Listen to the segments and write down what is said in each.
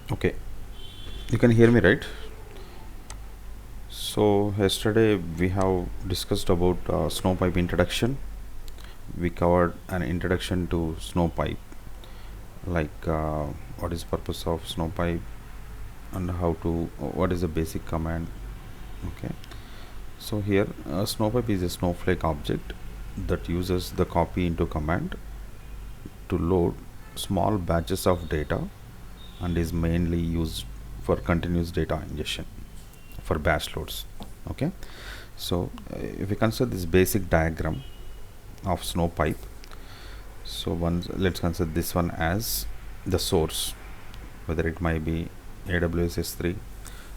Okay, you can hear me, right? So yesterday we have discussed about snowpipe introduction. We covered an introduction to snowpipe, like what is purpose of snowpipe and how to what is the basic command. Okay, so here snowpipe is a snowflake object that uses the copy into command to load small batches of data and is mainly used for continuous data ingestion for batch loads. Okay, so if we consider this basic diagram of snowpipe, so once let's consider this one as the source, whether it might be AWS S3,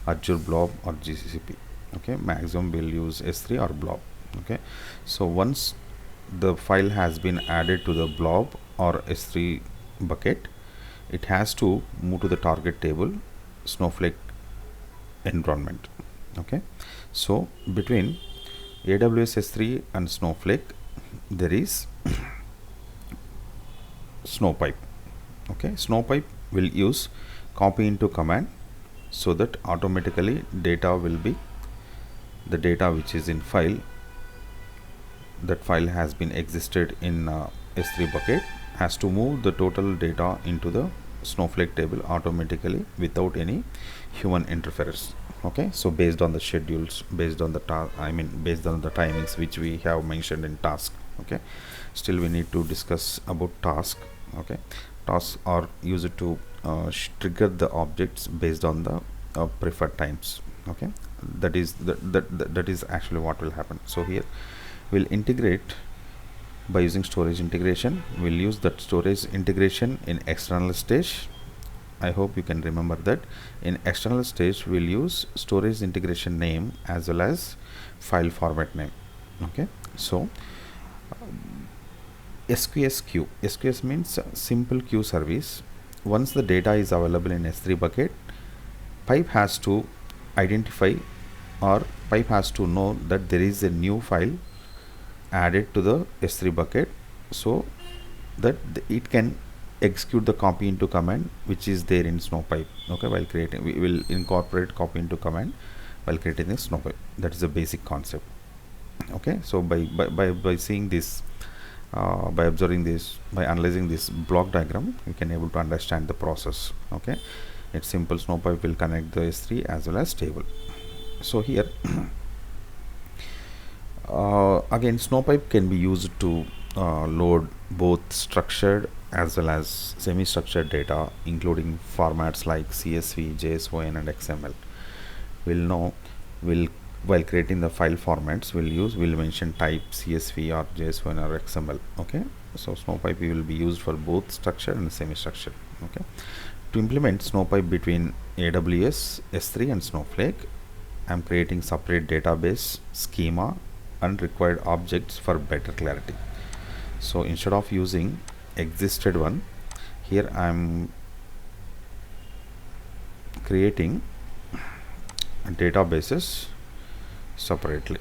Azure Blob or GCP. Okay, maximum we'll use S3 or Blob. Okay, so once the file has been added to the Blob or S3 bucket, it has to move to the target table Snowflake environment. Okay, so between AWS S3 and Snowflake there is snowpipe. Okay, snowpipe will use copy into command so that automatically data will be the data which is in file, that file has been existed in S3 bucket, has to move the total data into the Snowflake table automatically without any human interference. Okay, so based on the schedules, based on the based on the timings which we have mentioned in task. Okay, still we need to discuss about task. Okay, tasks are used to trigger the objects based on the preferred times. Okay, that is actually what will happen. So here we'll integrate by using storage integration. We'll use that storage integration in external stage. I hope you can remember that in external stage we'll use storage integration name as well as file format name. Okay, so SQS queue. SQS means simple queue service. Once the data is available in S3 bucket, pipe has to identify, or pipe has to know that there is a new file added to the S3 bucket, so that it can execute the copy into command which is there in snowpipe. Okay, while creating, we will incorporate copy into command while creating the snowpipe. That is the basic concept. Okay, so by seeing this, by observing this, by analyzing this block diagram, you can able to understand the process. Okay, it's simple. Snowpipe will connect the S3 as well as table. So here again snowpipe can be used to load both structured as well as semi-structured data, including formats like CSV, JSON and XML. We'll know, will while creating the file formats we'll mention type CSV or JSON or XML. Okay, so snowpipe will be used for both structured and semi-structured. Okay, to implement snowpipe between AWS S3 and Snowflake, I'm creating separate database schema and required objects for better clarity. So instead of using existed one, here I'm creating databases separately.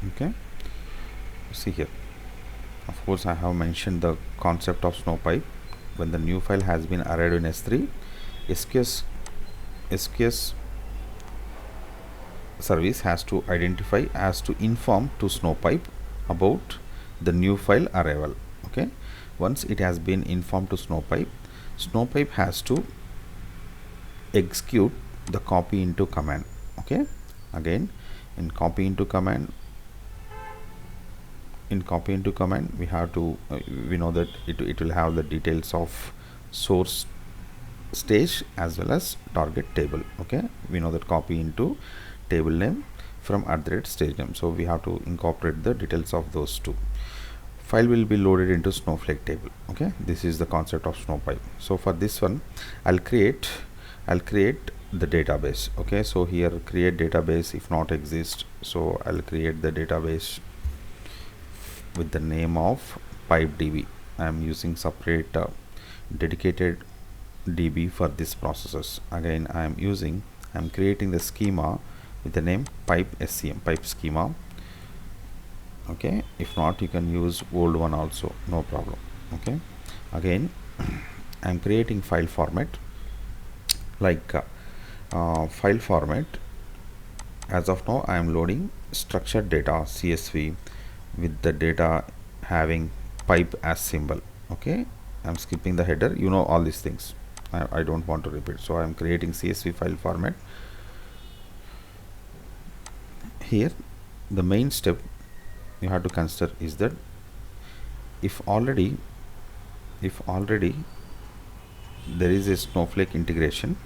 Okay, see here, of course I have mentioned the concept of snowpipe. When the new file has been arrived in S3, SQS service has to identify, has to inform to snowpipe about the new file arrival. Okay, once it has been informed to snowpipe has to execute the copy into command. Okay, again in copy into command we have to we know that it will have the details of source stage as well as target table. Okay, we know that copy into table name from @stage name, so we have to incorporate the details of those two. File will be loaded into Snowflake table. Okay, this is the concept of snowpipe. So for this one I'll create the database. Okay, so here create database if not exist, so I'll create the database with the name of pipedb. I am using separate dedicated DB for this processes. Again I'm creating the schema with the name pipe SCM, pipe schema. Okay, if not you can use old one also, no problem. Okay, again I'm creating file format like file format. As of now I am loading structured data CSV with the data having pipe as symbol. Okay, I'm skipping the header, you know all these things. I don't want to repeat, so I'm creating CSV file format. Here the main step you have to consider is that if already there is a Snowflake integration,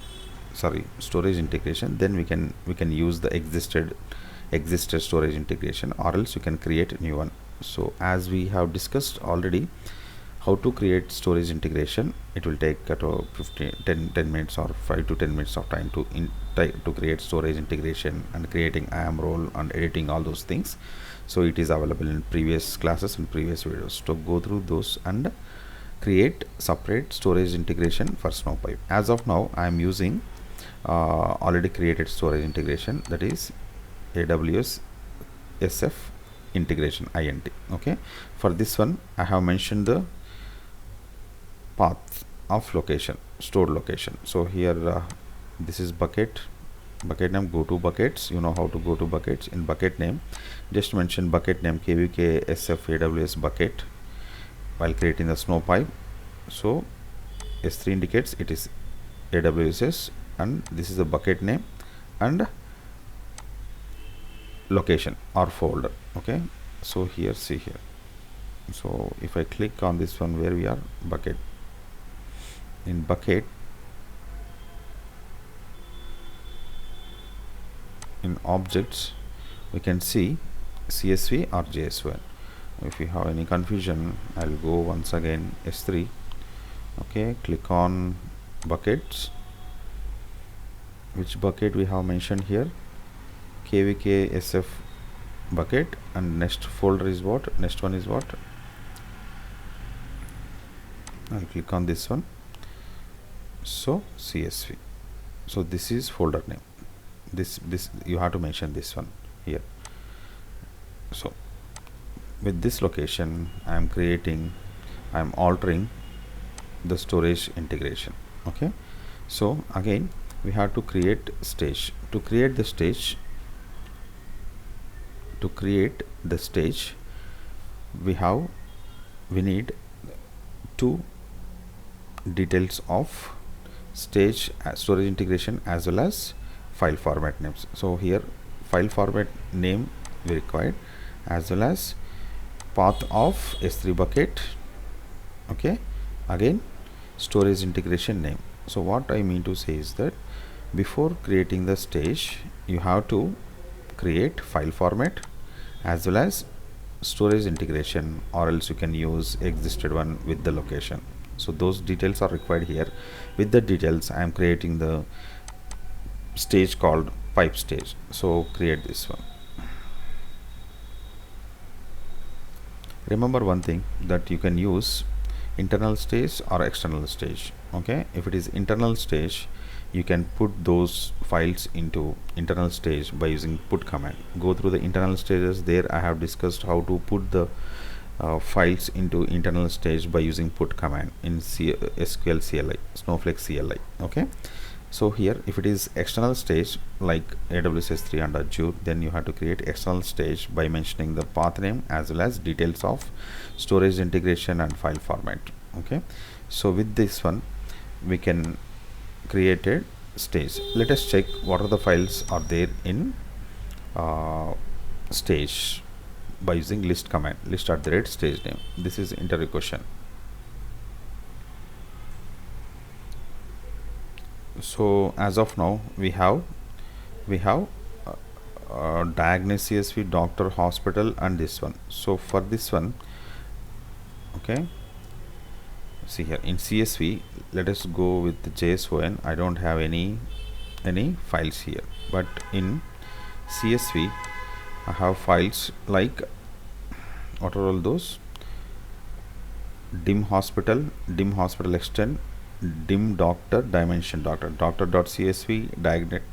sorry, storage integration, then we can use the existed storage integration, or else you can create a new one. So as we have discussed already how to create storage integration, it will take 10 minutes or 5 to 10 minutes of time to create storage integration and creating IAM role and editing all those things. So it is available in previous classes and previous videos, to go through those and create separate storage integration for Snowpipe. As of now I am using already created storage integration, that is AWS SF integration int. Okay, for this one I have mentioned the path of location, stored location. So here this is bucket name, go to buckets. You know how to go to buckets. In bucket name, just mention bucket name kvk sf aws bucket while creating the Snowpipe. So S3 indicates it is AWS, and this is the bucket name and location or folder. Okay, so here, see here, so if I click on this one where we are, bucket, in bucket, in objects we can see CSV or JSON. If you have any confusion, I'll go once again S3. Okay, click on buckets. Which bucket we have mentioned here? kvk sf bucket, and next folder is what? Next one is what? I'll click on this one. So CSV. So this is folder name. This you have to mention this one here. So with this location I am altering the storage integration. Okay, so again we have to create stage. To create the stage we need two details of stage storage integration as well as file format names. So here file format name we required, as well as path of S3 bucket. Okay, again storage integration name. So what I mean to say is that before creating the stage you have to create file format as well as storage integration, or else you can use existed one with the location. So those details are required here. With the details I am creating the stage called pipe stage. So create this one. Remember one thing, that you can use internal stage or external stage. Okay, if it is internal stage you can put those files into internal stage by using put command. Go through the internal stages. There I have discussed how to put the files into internal stage by using put command in SQL CLI, Snowflake CLI. Okay, so here if it is external stage like AWS S3 and Azure, then you have to create external stage by mentioning the path name as well as details of storage integration and file format. Okay, so with this one we can create a stage. Let us check what are the files are there in stage by using list command, list at the rate stage name. This is interview question. So as of now we have diagnosis CSV, doctor, hospital, and this one. So for this one, okay, see here in CSV let us go with the JSON. I don't have any files here, but in CSV I have files like, what are all those? dim hospital extend, dim doctor, dimension doctor.csv,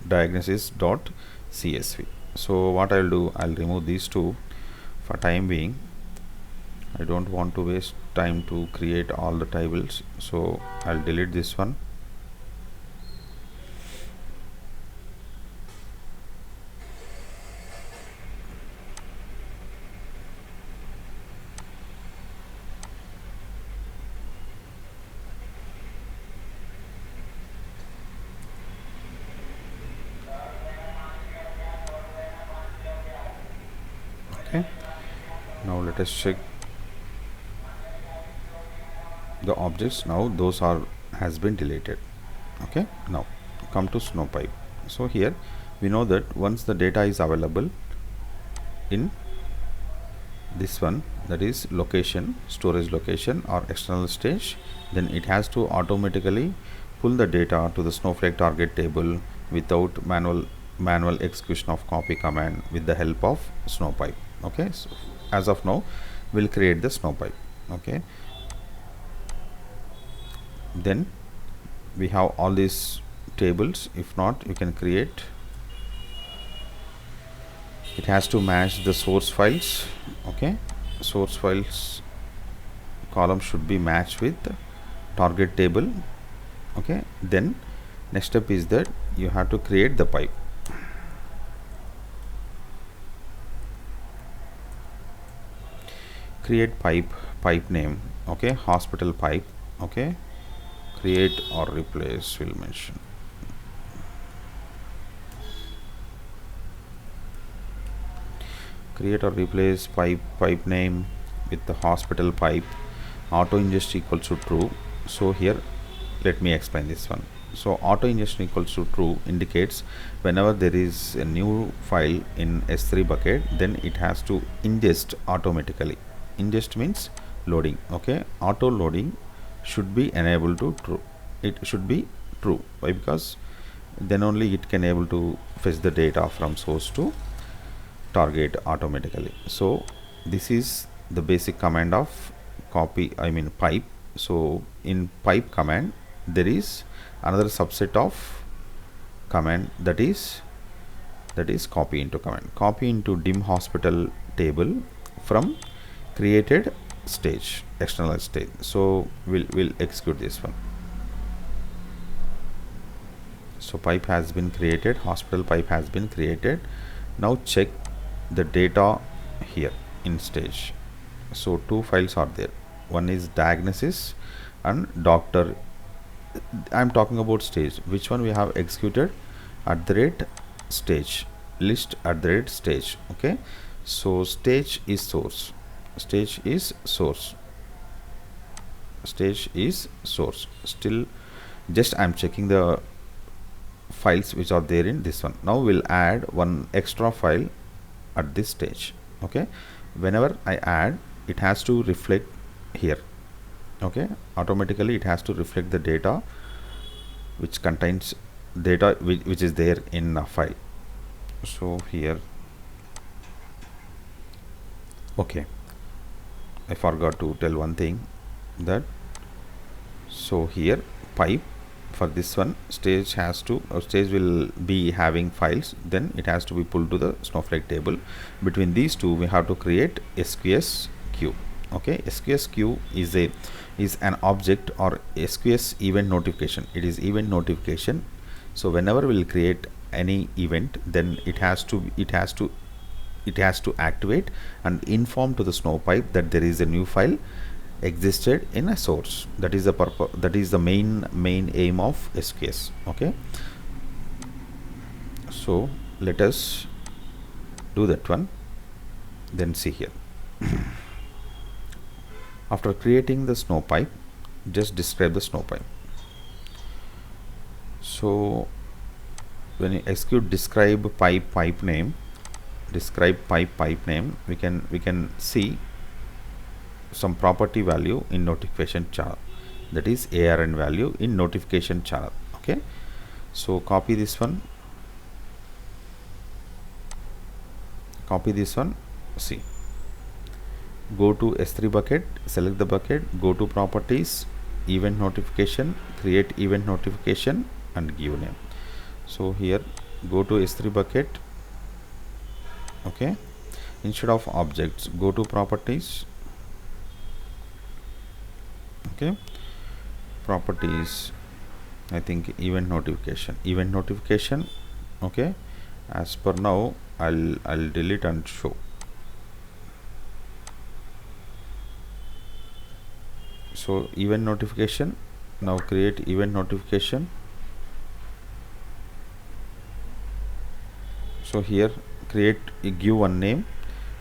diagnosis.csv. so what I'll do, I'll remove these two for time being. I don't want to waste time to create all the tables, so I'll delete this one. Okay, now let us check the objects. Now those are has been deleted. Okay, now come to snowpipe. So here we know that once the data is available in this one, that is location, storage location or external stage, then it has to automatically pull the data to the Snowflake target table without manual execution of copy command with the help of snowpipe. Okay, so as of now we'll create the snowpipe. Okay, then we have all these tables. If not, you can create. It has to match the source files. Okay, source files column should be matched with target table. Okay, then next step is that you have to create the pipe. Create pipe name. Okay, hospital pipe. Okay, create or replace will mention. Create or replace pipe name with the hospital pipe. Auto ingest equals to true. So here let me explain this one. So auto ingestion equals to true indicates whenever there is a new file in S3 bucket, then it has to ingest automatically. Ingest means loading. Okay, auto loading should be enabled to true. It should be true. Why? Because then only it can able to fetch the data from source to target automatically. So this is the basic command of pipe. So in pipe command there is another subset of command, that is copy into command. Copy into dim hospital table from created stage, external stage. So we'll execute this one. So pipe has been created, hospital pipe has been created. Now check the data here in stage. So two files are there. One is diagnosis and doctor. I'm talking about stage. Which one we have executed? At the rate stage, list at the rate stage. Okay, so stage is source. Stage is source. Stage is source. Still, just I'm checking the files which are there in this one. Now we'll add one extra file at this stage. Okay, whenever I add, it has to reflect here. Okay, automatically it has to reflect the data which contains data which is there in a file. So here, okay, I forgot to tell one thing, that so here pipe, for this one stage has to stage will be having files, then it has to be pulled to the Snowflake table. Between these two we have to create SQS queue. Okay, SQS queue is an object or SQS event notification. It is event notification. So whenever we'll create any event, then it has to activate and inform to the snowpipe that there is a new file existed in a source. That is the purpose, that is the main aim of SQS. Okay, so let us do that one, then see here. After creating the snowpipe, just describe the snowpipe. So when you execute describe pipe name, we can see some property value in notification channel, that is ARN value in notification channel. Okay, so copy this one, see, go to S3 bucket, select the bucket, go to properties, event notification, create event notification and give name. So here go to S3 bucket. Okay, instead of objects, go to properties, Okay, properties, I think event notification. Okay, as per now I'll delete and show. So event notification, now create event notification. So here give one name.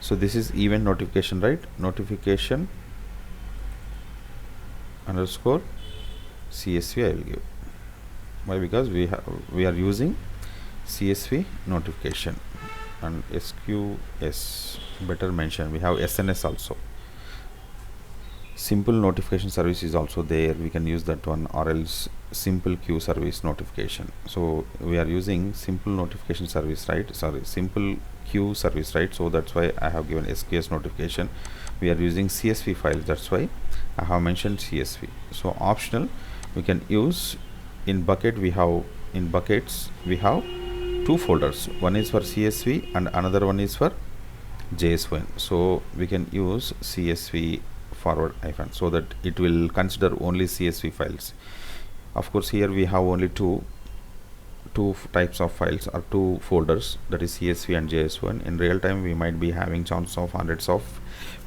So this is event notification, right? Notification underscore CSV I will give. Why? Because we are using CSV notification, and SQS better mention. We have SNS also. Simple notification service is also there, we can use that one, or else simple queue service notification. So we are using simple notification service, right? Sorry, simple queue service, right? So that's why I have given SQS notification. We are using CSV files, that's why I have mentioned CSV. So optional, we can use in bucket. In buckets we have two folders, one is for CSV and another one is for JSON. So we can use CSV forward hyphen, so that it will consider only CSV files. Of course here we have only two types of files or two folders, that is CSV and JSON. In real time we might be having chunks of hundreds of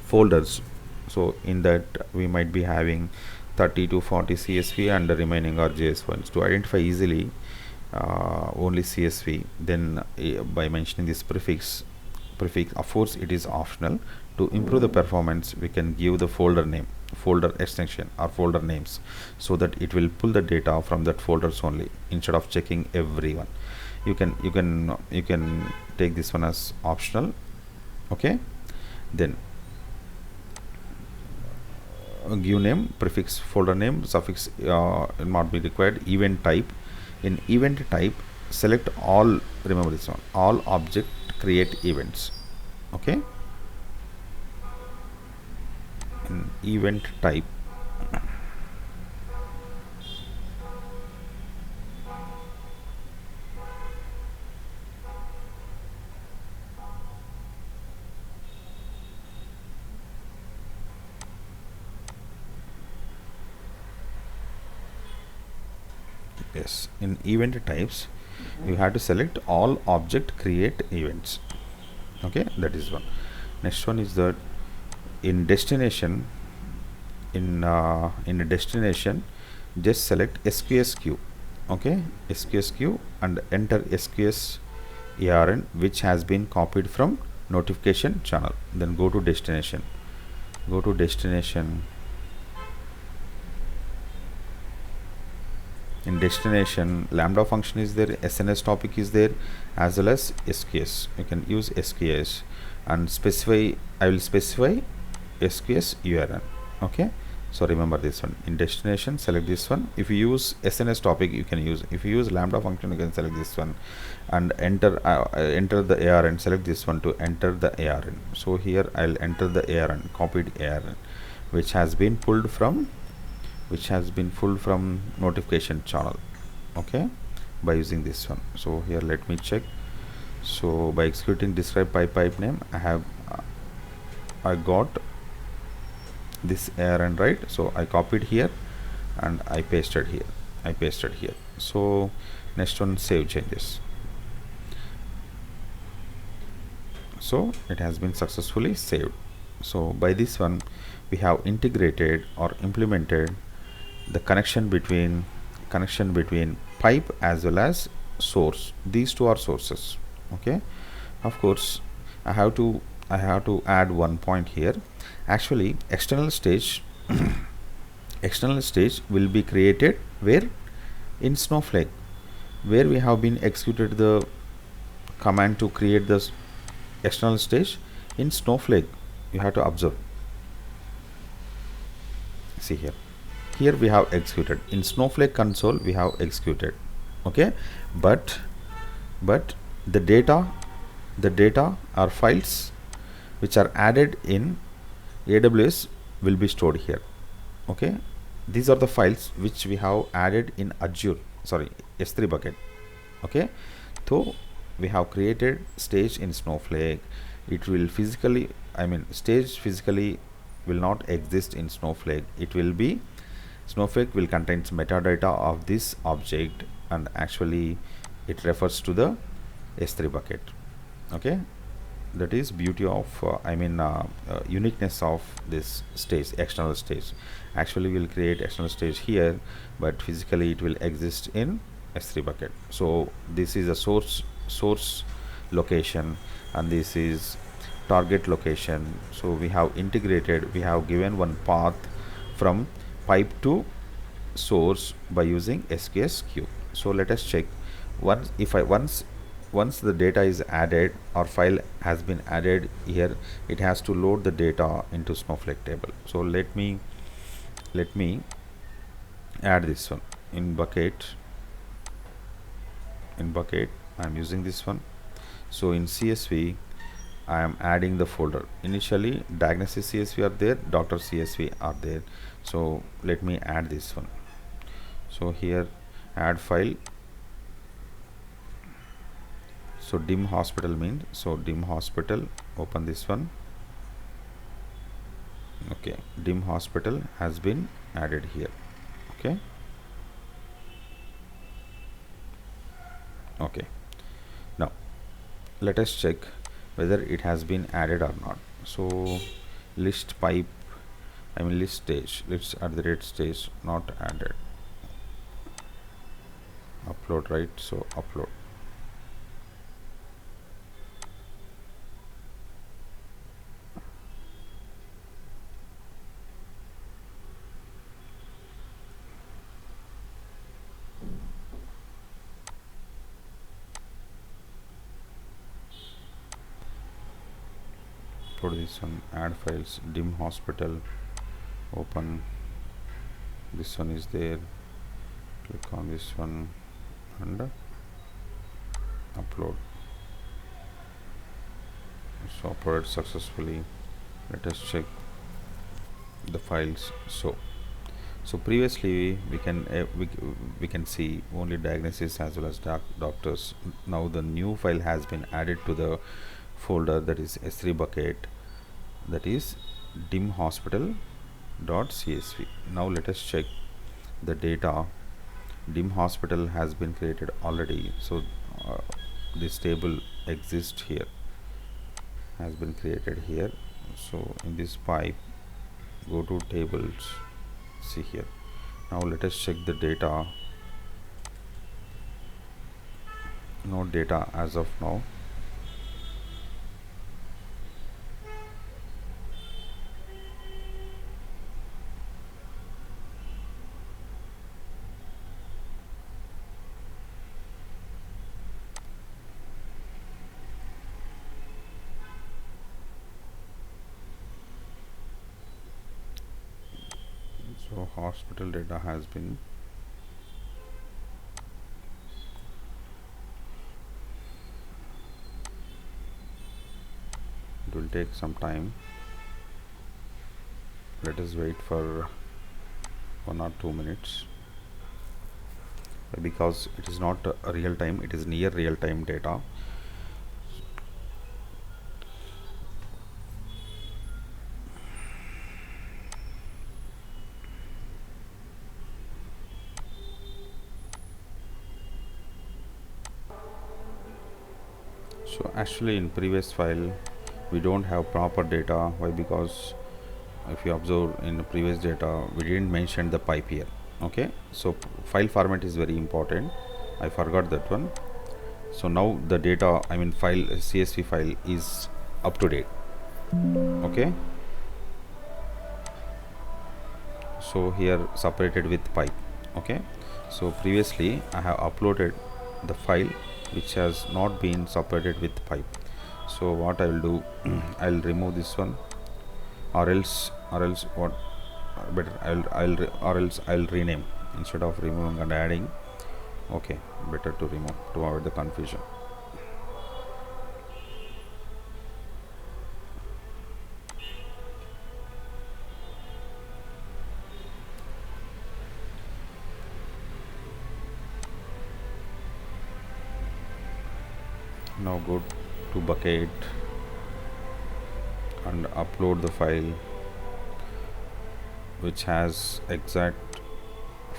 folders, so in that we might be having 30 to 40 CSV and the remaining are JSONs. To identify easily only CSV, then by mentioning this prefix, of course it is optional. To improve the performance, we can give the folder name, folder extension or folder names, so that it will pull the data from that folders only instead of checking everyone. You can take this one as optional. Okay, then give name, prefix, folder name, suffix not be required. Event type, in event type select all, remember this one, all object create events. Okay, in event type yes, in event types you have to select all object create events. Okay, that is one. Next one is that in destination, in a destination just select SQS queue. Okay, SQS queue and enter SQS ARN which has been copied from notification channel. Then go to destination, in destination lambda function is there, SNS topic is there, as well as SQS. You can use SQS and specify, I will specify SQS URN. Okay, so remember this one. In destination select this one. If you use SNS topic you can use, if you use lambda function you can select this one and enter the ARN, select this one to enter the ARN. So here I'll enter the ARN, copied ARN which has been pulled from notification channel. Okay, by using this one. So here let me check. So by executing describe pipe name, I got this ARN, right? So I copied here and I pasted here. So next one, save changes. So it has been successfully saved. So by this one we have integrated or implemented the connection between pipe as well as source. These two are sources. Okay, of course I have to add one point here. Actually external stage will be created where? In Snowflake, where we have been executed the command to create the external stage. In Snowflake you have to observe, see here we have executed. In Snowflake console we have executed. Okay, but the data are files which are added in AWS will be stored here. Okay, these are the files which we have added in Azure, sorry, S3 bucket. Okay, so we have created stage in Snowflake. It will physically, stage physically will not exist in Snowflake. It will be Snowflake will contains metadata of this object, and actually it refers to the S3 bucket. Okay, that is beauty of uniqueness of this stage, external stage. Actually we'll create external stage here, but physically it will exist in S3 bucket. So this is a source location, and this is target location. So we have integrated, we have given one path from pipe to source by using SQS queue. So let us check. Once the data is added or file has been added here, it has to load the data into Snowflake table. So let me add this one in bucket. I'm using this one. So in CSV I am adding the folder. Initially diagnosis CSV are there, doctor CSV are there. So let me add this one. So here add file. So dim hospital means, so dim hospital, open this one. Okay, dim hospital has been added here. Okay, okay, now let us check whether it has been added or not. So list pipe, list stage, list at the rate stage not added. Upload, right? So upload. Upload this one, add files, dim hospital, open. This one is there. Click on this one and upload. So uploaded successfully. Let us check the files. So previously we can see only diagnosis as well as doctors. Now the new file has been added to the folder, that is S3 bucket, that is dim hospital .csv. Now let us check the data. Dim hospital has been created already, so this table exists here, has been created here. So in this pipe, go to tables, see here. Now let us check the data. No data as of now. So hospital data has been, it will take some time. Let us wait for 1 or 2 minutes, because it is not a real time, it is near real time data. So actually in previous file we don't have proper data. Why? Because if you observe in the previous data we didn't mention the pipe here. Okay, so file format is very important. I forgot that one. So now the data, file, CSV file is up to date. Okay, so here separated with pipe. Okay, so previously I have uploaded the file which has not been separated with pipe. So what I will do, I'll remove this one, or else what better, I'll rename instead of removing and adding. Okay, better to remove to avoid the confusion. Now go to bucket and upload the file which has exact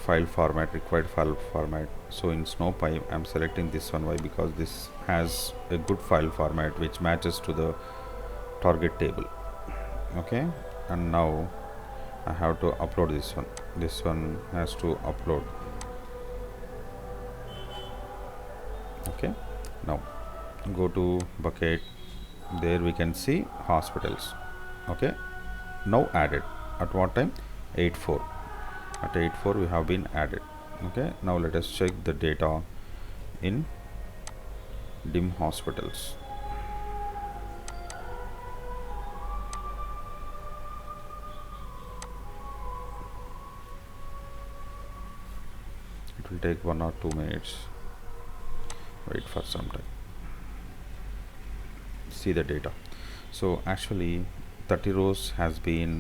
file format, required file format. So in Snowpipe I'm selecting this one. Why? Because this has a good file format which matches to the target table. Okay, and now I have to upload this one. This one has to upload. Okay, now go to bucket. There we can see hospitals. Okay, now added at what time? 8:04. At 8:04 we have been added. Okay, now let us check the data in dim hospitals. It will take 1 or 2 minutes. Wait for some time. See the data. So actually 30 rows has been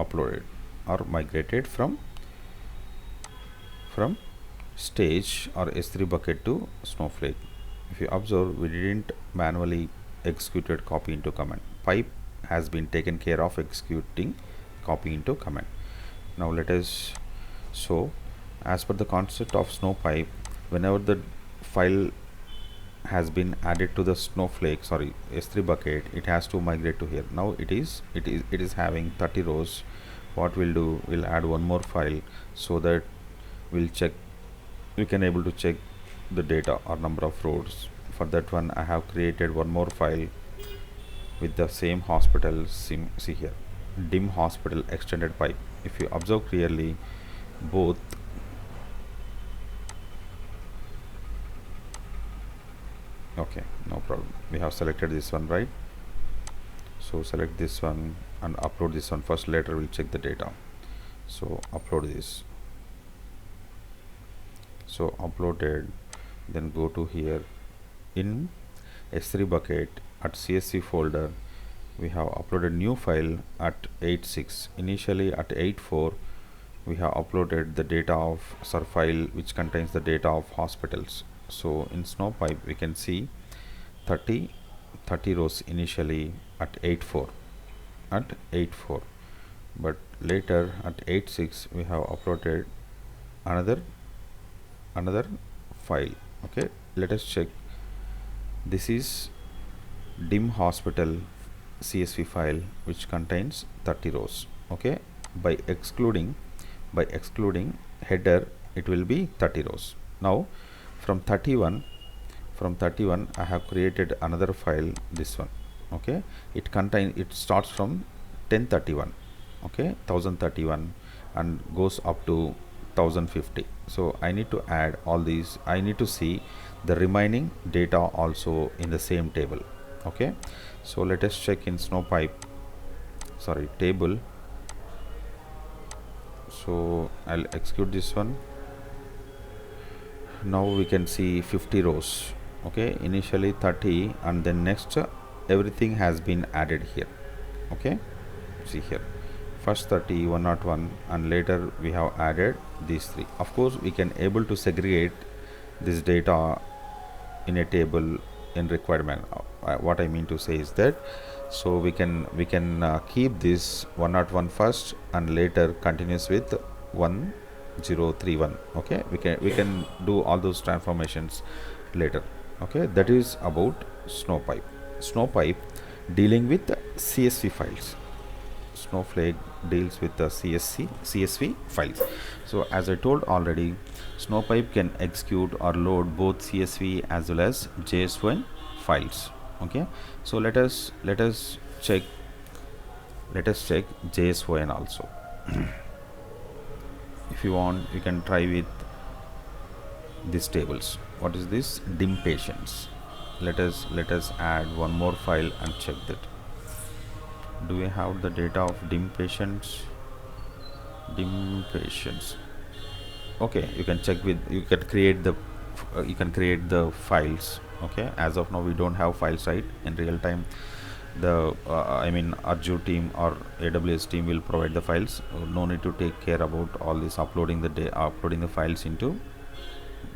uploaded or migrated from stage or S3 bucket to Snowflake. If you observe, we didn't manually executed copy into command. Pipe has been taken care of executing copy into command. Now let us, so as per the concept of Snowpipe, whenever the file has been added to the Snowflake, sorry, S3 bucket, it has to migrate to here. Now it is having 30 rows. What we'll do, we'll add one more file so that we'll check, we can able to check the data or number of rows. For that one I have created one more file with the same hospital. See here, dim hospital extended pipe. If you observe clearly, both okay, no problem. We have selected this one, right? So select this one and upload this one first, later we'll check the data. So upload this. So uploaded, then go to here in S3 bucket at CSV folder. We have uploaded new file at 8:06. Initially at 8:04 we have uploaded the data of file which contains the data of hospitals. So in Snowpipe we can see 30 rows initially at 8:04, but later at 8:06 we have uploaded another file. Okay, let us check. This is dim hospital CSV file which contains 30 rows. Okay, by excluding header it will be 30 rows. Now from 31 I have created another file, this one. Okay, it starts from 1031, okay, 1031 and goes up to 1050. So I need to add all these. I need to see the remaining data also in the same table. Okay, so let us check in Snowpipe, sorry, table. So I'll execute this one. Now we can see 50 rows. Okay, initially 30 and then next everything has been added here. Okay, see here, first 30, 101, and later we have added these three. Of course we can able to segregate this data in a table in required manner. What I mean to say is that, so we can keep this 101 first and later continues with 1031. Okay, we can do all those transformations later. Okay, that is about Snowpipe dealing with CSV files. Snowflake deals with the CSV files. So as I told already, Snowpipe can execute or load both CSV as well as JSON files. Okay, so let us check JSON also. If you want, you can try with these tables. What is this? Dim patients. Let us add one more file and check that. Do we have the data of dim patients? Okay, you can check with, you can create the files. Okay, as of now we don't have files, right? In real time the I mean Azure team or AWS team will provide the files. No need to take care about all this uploading the files into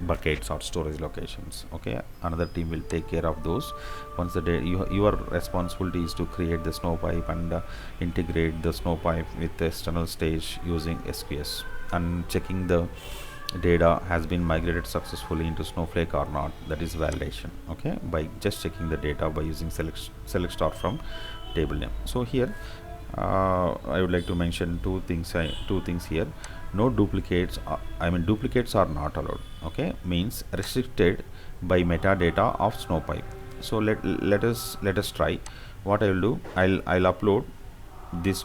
buckets or storage locations. Okay, another team will take care of those. Once the day your responsibility is to create the Snowpipe and integrate the Snowpipe with the external stage using SQS. and checking the data has been migrated successfully into Snowflake or not. That is validation. Okay, by just checking the data by using select star from table name. So here I would like to mention two things here. No duplicates. Duplicates are not allowed. Okay, means restricted by metadata of SnowPipe. So let us try. What I will do, I'll upload this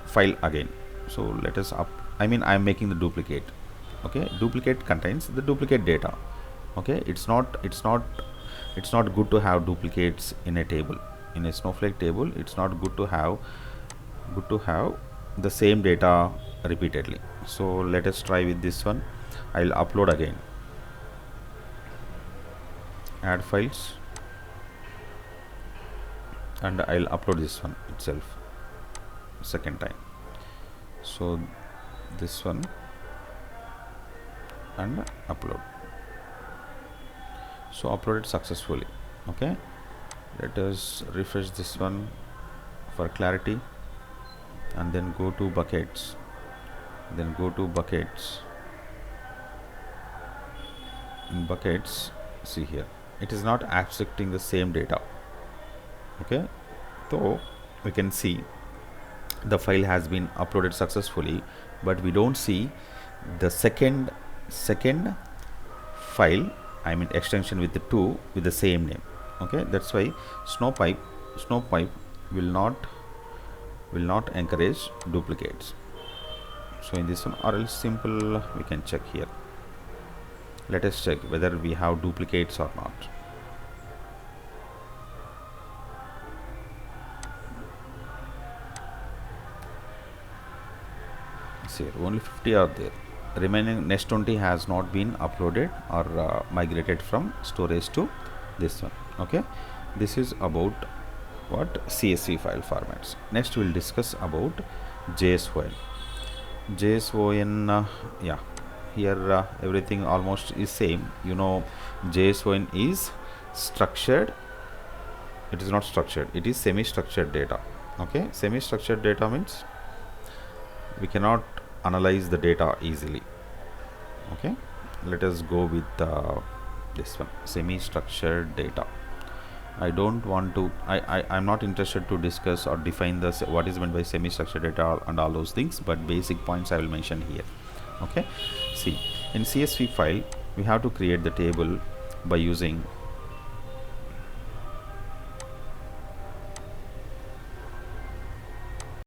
file again. So let us up. I'm making the duplicate. Okay, duplicate contains the duplicate data. Okay, it's not good to have duplicates in a table. In a Snowflake table, it's not good to have the same data repeatedly. So let us try with this one. I'll upload again, add files, and I'll upload this one itself second time. So this one and upload. So uploaded successfully. Okay, let us refresh this one for clarity, and then go to buckets, in buckets. See here, it is not accepting the same data. Okay, so we can see the file has been uploaded successfully, but we don't see the second file, extension with the 2 with the same name. Okay, that's why snowpipe will not encourage duplicates. So in this one, or else simple, we can check here. Let us check whether we have duplicates or not. See, only 50 are there. Remaining next 20 has not been uploaded or migrated from storage to this one. Okay, this is about what CSV file formats. Next we'll discuss about JSON. Yeah, here everything almost is same. JSON is structured. It is not structured, it is semi-structured data. Okay, semi-structured data means we cannot analyze the data easily. Okay, let us go with this one, semi-structured data. I don't want to, I'm not interested to discuss or define this what is meant by semi-structured data and all those things, but basic points I will mention here. Okay, see, in CSV file we have to create the table by using